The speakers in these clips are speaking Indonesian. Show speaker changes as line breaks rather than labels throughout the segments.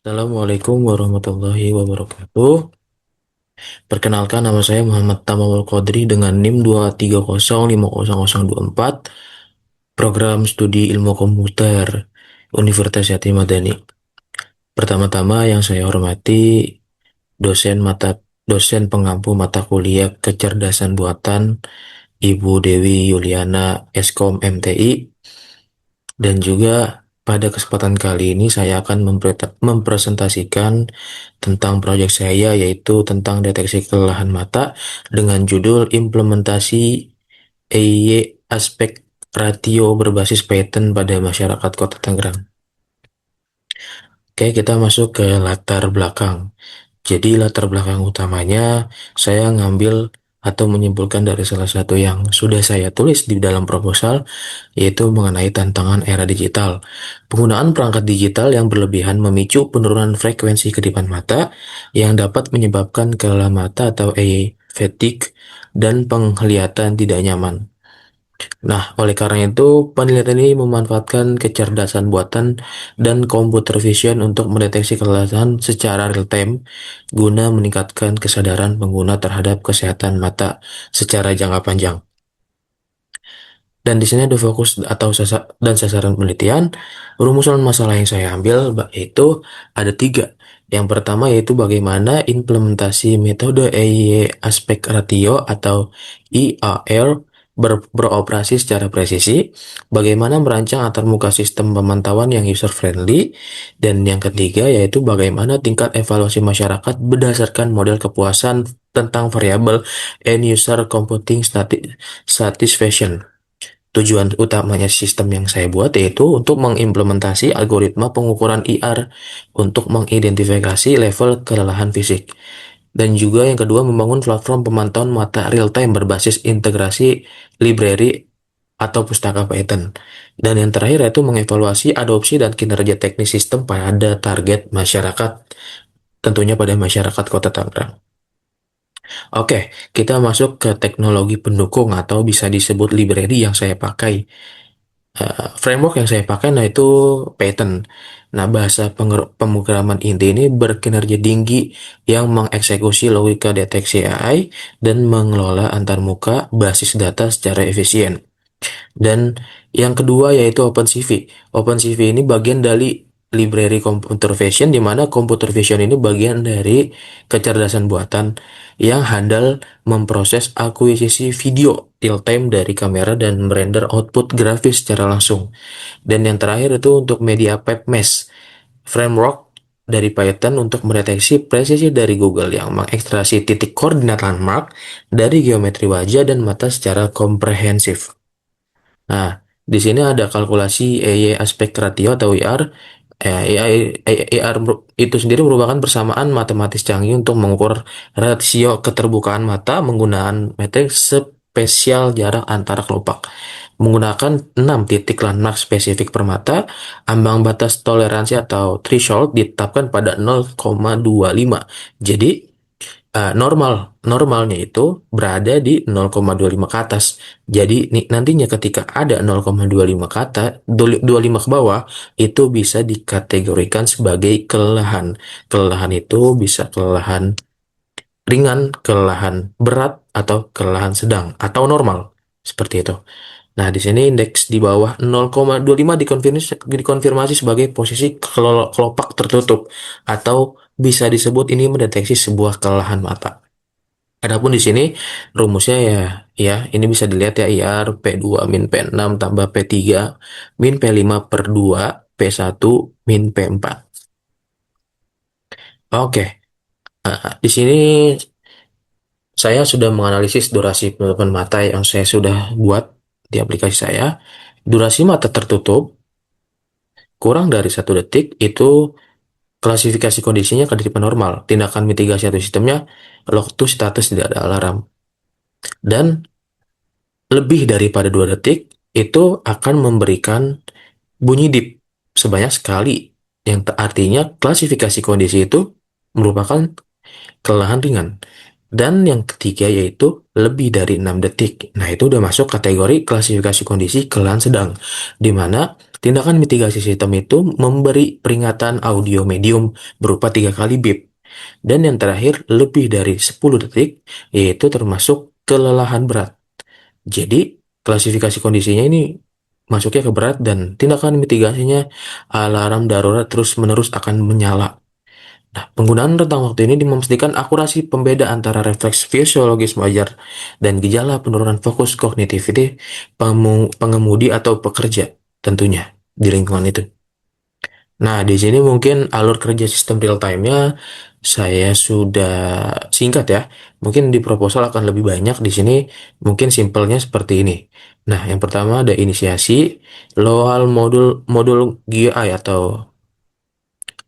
Assalamualaikum warahmatullahi wabarakatuh. Perkenalkan, nama saya Muhammad Tamamul Qadri dengan NIM 230500024, Program Studi Ilmu Komputer, Universitas Yati Madani. Pertama-tama yang saya hormati dosen mata dosen pengampu mata kuliah Kecerdasan Buatan Ibu Dewi Yuliana Eskom MTI, dan juga pada kesempatan kali ini saya akan mempresentasikan tentang proyek saya, yaitu tentang deteksi kelelahan mata dengan judul implementasi EY aspek ratio berbasis Python pada masyarakat Kota Tangerang. Oke, kita masuk ke latar belakang. Jadi latar belakang utamanya saya ngambil atau menyimpulkan dari salah satu yang sudah saya tulis di dalam proposal, yaitu mengenai tantangan era digital. Penggunaan perangkat digital yang berlebihan memicu penurunan frekuensi kedipan mata yang dapat menyebabkan kelelahan mata atau eye fatigue dan penglihatan tidak nyaman. Nah, oleh karena itu, penelitian ini memanfaatkan kecerdasan buatan dan computer vision untuk mendeteksi kelelahan secara real-time guna meningkatkan kesadaran pengguna terhadap kesehatan mata secara jangka panjang. Dan di sini ada fokus atau dan sasaran penelitian. Rumusan masalah yang saya ambil yaitu ada tiga. Yang pertama yaitu bagaimana implementasi metode EY aspek ratio atau EAR beroperasi secara presisi, bagaimana merancang antarmuka sistem pemantauan yang user friendly, dan yang ketiga yaitu bagaimana tingkat evaluasi masyarakat berdasarkan model kepuasan tentang variabel end user computing satisfaction. Tujuan utamanya sistem yang saya buat yaitu untuk mengimplementasi algoritma pengukuran IR untuk mengidentifikasi level kelelahan fisik. Dan juga yang kedua, membangun platform pemantauan mata real-time berbasis integrasi library atau pustaka Python. Dan yang terakhir yaitu mengevaluasi adopsi dan kinerja teknis sistem pada target masyarakat, tentunya pada masyarakat Kota Tangerang. Oke, kita masuk ke teknologi pendukung atau bisa disebut library yang saya pakai. Framework yang saya pakai nah itu Python. Nah, bahasa pemrograman inti ini berkinerja tinggi yang mengeksekusi logika deteksi AI dan mengelola antarmuka basis data secara efisien. Dan yang kedua yaitu OpenCV. OpenCV ini bagian dari library computer vision, di mana computer vision ini bagian dari kecerdasan buatan yang handal memproses akuisisi video real time dari kamera dan merender output grafis secara langsung. Dan yang terakhir itu untuk media pipe mesh framework dari Python untuk mendeteksi presisi dari Google yang mengekstraksi titik koordinat landmark dari geometri wajah dan mata secara komprehensif. Nah, di sini ada kalkulasi EY aspek ratio atau IR. IR itu sendiri merupakan persamaan matematis canggih untuk mengukur rasio keterbukaan mata menggunakan metrik spesial jarak antara kelopak. Menggunakan 6 titik landmark spesifik per mata, ambang batas toleransi atau threshold ditetapkan pada 0,25. Jadi, normalnya itu berada di 0,25 ke atas. Jadi nantinya ketika ada 0,25 ke atas, 25 ke bawah, itu bisa dikategorikan sebagai kelelahan. Kelelahan itu bisa kelelahan ringan, kelelahan berat, atau kelelahan sedang, atau normal. Seperti itu. Nah, di sini indeks di bawah 0,25 dikonfirmasi sebagai posisi kelopak tertutup, atau bisa disebut ini mendeteksi sebuah kelelahan mata. Adapun di sini rumusnya ya ini bisa dilihat ya, IR P2 min P6 tambah P3 min P5 per 2 P1 min P4. Oke, di sini saya sudah menganalisis durasi penutupan mata yang saya sudah buat di aplikasi saya. Durasi mata tertutup kurang dari 1 detik itu klasifikasi kondisinya kedip normal. Tindakan mitigasi atau sistemnya lock to status tidak ada alarm. Dan lebih daripada 2 detik itu akan memberikan bunyi dip sebanyak sekali, yang artinya klasifikasi kondisi itu merupakan kelelahan ringan. Dan yang ketiga yaitu lebih dari 6 detik. Nah, itu udah masuk kategori klasifikasi kondisi kelelahan sedang, di mana tindakan mitigasi sistem itu memberi peringatan audio medium berupa 3 kali beep. Dan yang terakhir, lebih dari 10 detik, yaitu termasuk kelelahan berat. Jadi, klasifikasi kondisinya ini masuknya ke berat dan tindakan mitigasinya alarm darurat terus-menerus akan menyala. Nah, penggunaan rentang waktu ini memastikan akurasi pembeda antara refleks fisiologis wajar dan gejala penurunan fokus kognitif ini pengemudi atau pekerja tentunya di lingkungan itu. Nah, di sini mungkin alur kerja sistem real time-nya saya sudah singkat ya. Mungkin di proposal akan lebih banyak di sini. Mungkin simpelnya seperti ini. Nah, yang pertama ada inisiasi, loal modul modul GUI atau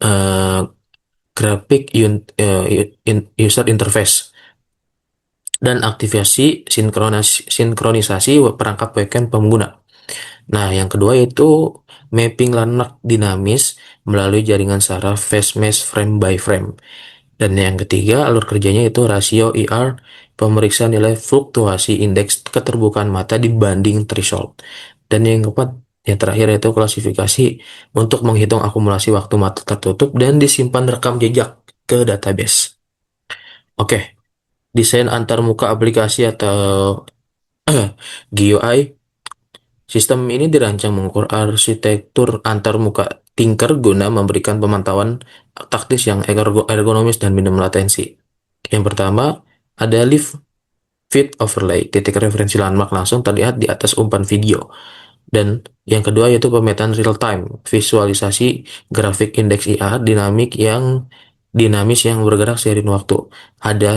eh, graphic user interface dan aktivasi sinkronisasi perangkat backend pengguna. Nah, yang kedua yaitu mapping landmark dinamis melalui jaringan saraf face mesh frame by frame. Dan yang ketiga, alur kerjanya itu rasio ER, pemeriksaan nilai fluktuasi indeks keterbukaan mata dibanding threshold. Dan yang keempat, yang terakhir yaitu klasifikasi untuk menghitung akumulasi waktu mata tertutup dan disimpan rekam jejak ke database. Oke, desain antarmuka aplikasi atau GUI. Sistem ini dirancang mengukur arsitektur antarmuka Tinker guna memberikan pemantauan taktis yang ergonomis dan minim latensi. Yang pertama, ada live feed overlay, titik referensi landmark langsung terlihat di atas umpan video. Dan yang kedua yaitu pemetaan real time, visualisasi grafik indeks IR dinamis yang bergerak seiring waktu. Ada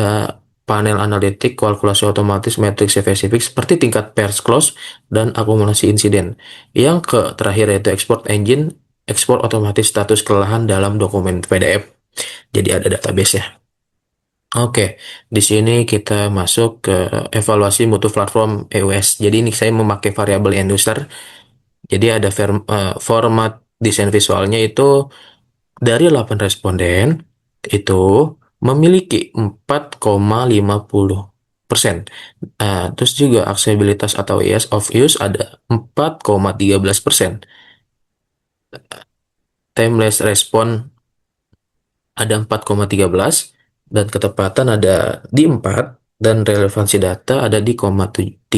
panel analitik, kalkulasi otomatis, matriks spesifik seperti tingkat pairs close dan akumulasi insiden. Yang terakhir yaitu export engine, ekspor otomatis status kelelahan dalam dokumen PDF. Jadi ada database-nya. Oke, di sini kita masuk ke evaluasi mutu platform EOS. Jadi ini saya memakai variabel end user. Jadi ada format desain visualnya itu dari 8 responden itu memiliki 4,50%. Terus juga aksesibilitas atau ease of use ada 4,13%. Timeless response ada 4,13 dan ketepatan ada di 4 dan relevansi data ada di 3,75.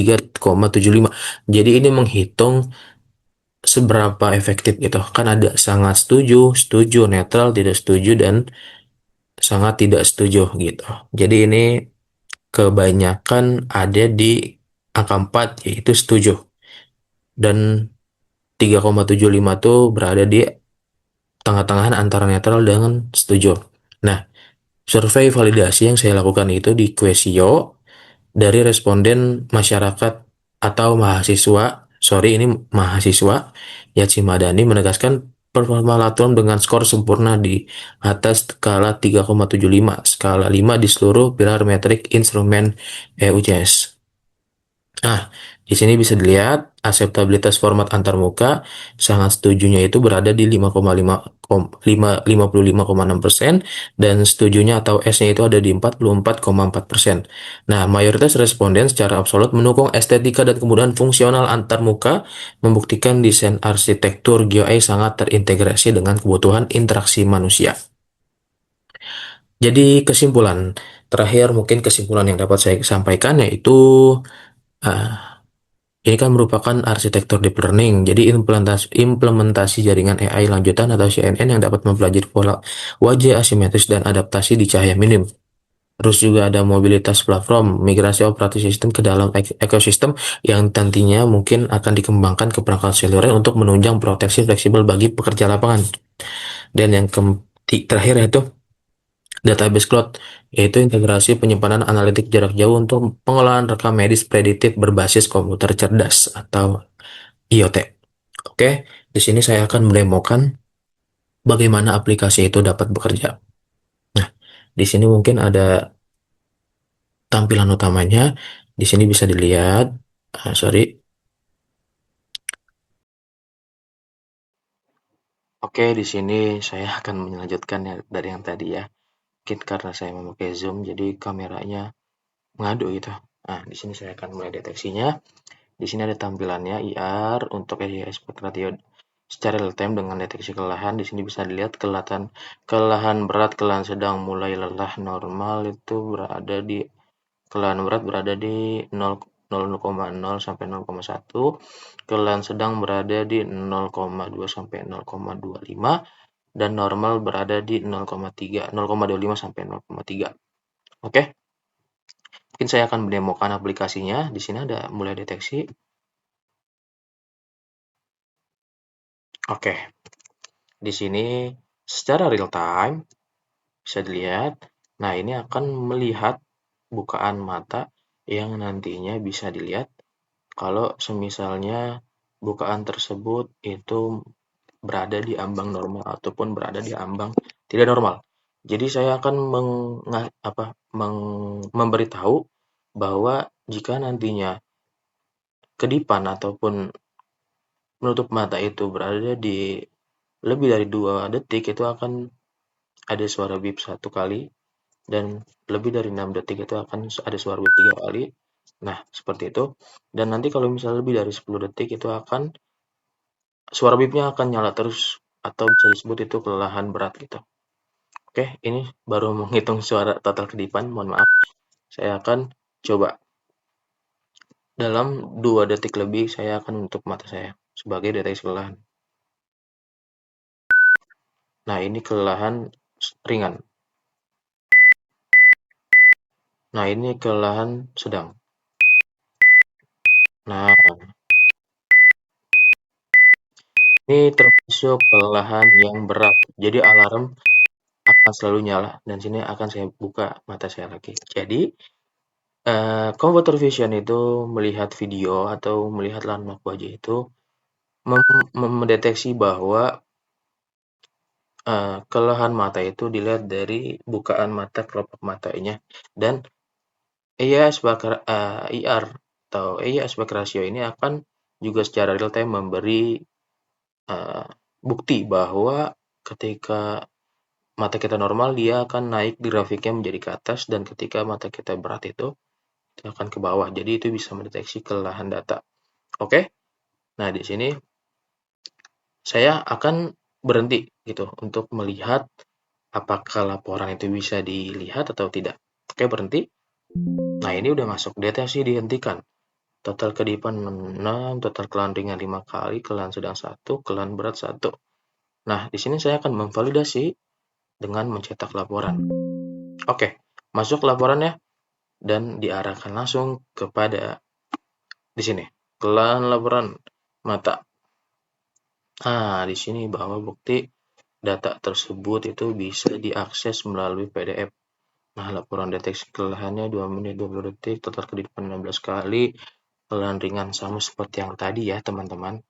Jadi ini menghitung seberapa efektif gitu. Kan ada sangat setuju, setuju, netral, tidak setuju, dan sangat tidak setuju gitu. Jadi ini kebanyakan ada di angka 4 yaitu setuju. Dan 3,75 tuh berada di tengah-tengahan antara netral dengan setuju. Nah, survei validasi yang saya lakukan itu di Quesio dari responden masyarakat atau mahasiswa, sorry ini mahasiswa, Yatsi Madani menegaskan performa Latron dengan skor sempurna di atas skala 3,75, skala 5 di seluruh pilar metrik instrumen EUCS. Nah, di sini bisa dilihat akseptabilitas format antarmuka sangat setujunya itu berada di 55,6% dan setujunya atau S-nya itu ada di 44,4%. Nah, mayoritas responden secara absolut mendukung estetika dan kemudahan fungsional antarmuka, membuktikan desain arsitektur GUI sangat terintegrasi dengan kebutuhan interaksi manusia. Jadi kesimpulan terakhir, mungkin kesimpulan yang dapat saya sampaikan yaitu ah, ini kan merupakan arsitektur deep learning, jadi implementasi jaringan AI lanjutan atau CNN yang dapat mempelajari pola wajah asimetris dan adaptasi di cahaya minim. Terus juga ada mobilitas platform, migrasi operating system ke dalam ekosistem yang nantinya mungkin akan dikembangkan ke perangkat seluler untuk menunjang proteksi fleksibel bagi pekerja lapangan. Dan yang terakhir yaitu database cloud, yaitu integrasi penyimpanan analitik jarak jauh untuk pengolahan rekam medis prediktif berbasis komputer cerdas atau IoT. Oke, di sini saya akan mendemokan bagaimana aplikasi itu dapat bekerja. Nah, di sini mungkin ada tampilan utamanya. Di sini bisa dilihat, sorry. Oke, di sini saya akan melanjutkan dari yang tadi ya. Mungkin karena saya memakai Zoom, jadi kameranya mengadu gitu. Nah, di sini saya akan mulai deteksinya. Di sini ada tampilannya IR untuk AI Spot Radio secara real time dengan deteksi kelelahan. Di sini bisa dilihat kelelahan berat, kelelahan sedang, mulai lelah normal itu berada di kelelahan berat berada di 0,0 sampai 0,1, kelelahan sedang berada di 0,2 sampai 0,25, dan normal berada di 0,3, 0,25 sampai 0,3. Oke, mungkin saya akan mendemokan aplikasinya. Di sini ada mulai deteksi. Oke, di sini secara real time bisa dilihat. Nah, ini akan melihat bukaan mata yang nantinya bisa dilihat kalau semisalnya bukaan tersebut itu berada di ambang normal ataupun berada di ambang tidak normal. Jadi saya akan memberitahu bahwa jika nantinya kedipan ataupun menutup mata itu berada di lebih dari 2 detik, itu akan ada suara bip 1 kali, dan lebih dari 6 detik itu akan ada suara bip 3 kali. Nah, seperti itu. Dan nanti kalau misalnya lebih dari 10 detik itu akan suara bipnya akan nyala terus, atau bisa disebut itu kelelahan berat gitu. Oke, ini baru menghitung suara total kedipan, mohon maaf. Saya akan coba. Dalam 2 detik lebih saya akan menutup mata saya sebagai deteksi kelelahan. Nah, ini kelelahan ringan. Nah, ini kelelahan sedang. Nah, ini termasuk kelelahan yang berat. Jadi alarm akan selalu nyala, dan sini akan saya buka mata saya lagi. Jadi, computer vision itu melihat video atau melihat landmark wajah itu mendeteksi bahwa kelelahan mata itu dilihat dari bukaan mata, kelopak matanya, dan IR atau AI aspect ratio ini akan juga secara real time memberi bukti bahwa ketika mata kita normal, dia akan naik grafiknya menjadi ke atas, dan ketika mata kita berat itu akan ke bawah. Jadi itu bisa mendeteksi kelelahan data. Oke? Nah, di sini saya akan berhenti gitu untuk melihat apakah laporan itu bisa dilihat atau tidak. Oke, berhenti. Nah, ini udah masuk deteksi dihentikan. Total kedipan 6, total kelelahan ringan 5 kali, kelelahan sedang 1, kelelahan berat 1. Nah, di sini saya akan memvalidasi dengan mencetak laporan. Oke, masuk laporannya dan diarahkan langsung kepada di sini. Kelelahan laporan mata. Nah, di sini bahwa bukti data tersebut itu bisa diakses melalui PDF. Nah, laporan deteksi kelelahannya 2 menit 20 detik, total kedipan 16 kali, kelelahan ringan sama seperti yang tadi ya, teman-teman.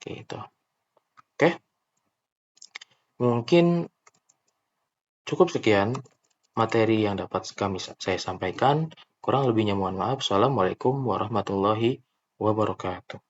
Gitu. Oke, mungkin cukup sekian materi yang dapat saya sampaikan. Kurang lebihnya mohon maaf. Assalamualaikum warahmatullahi wabarakatuh.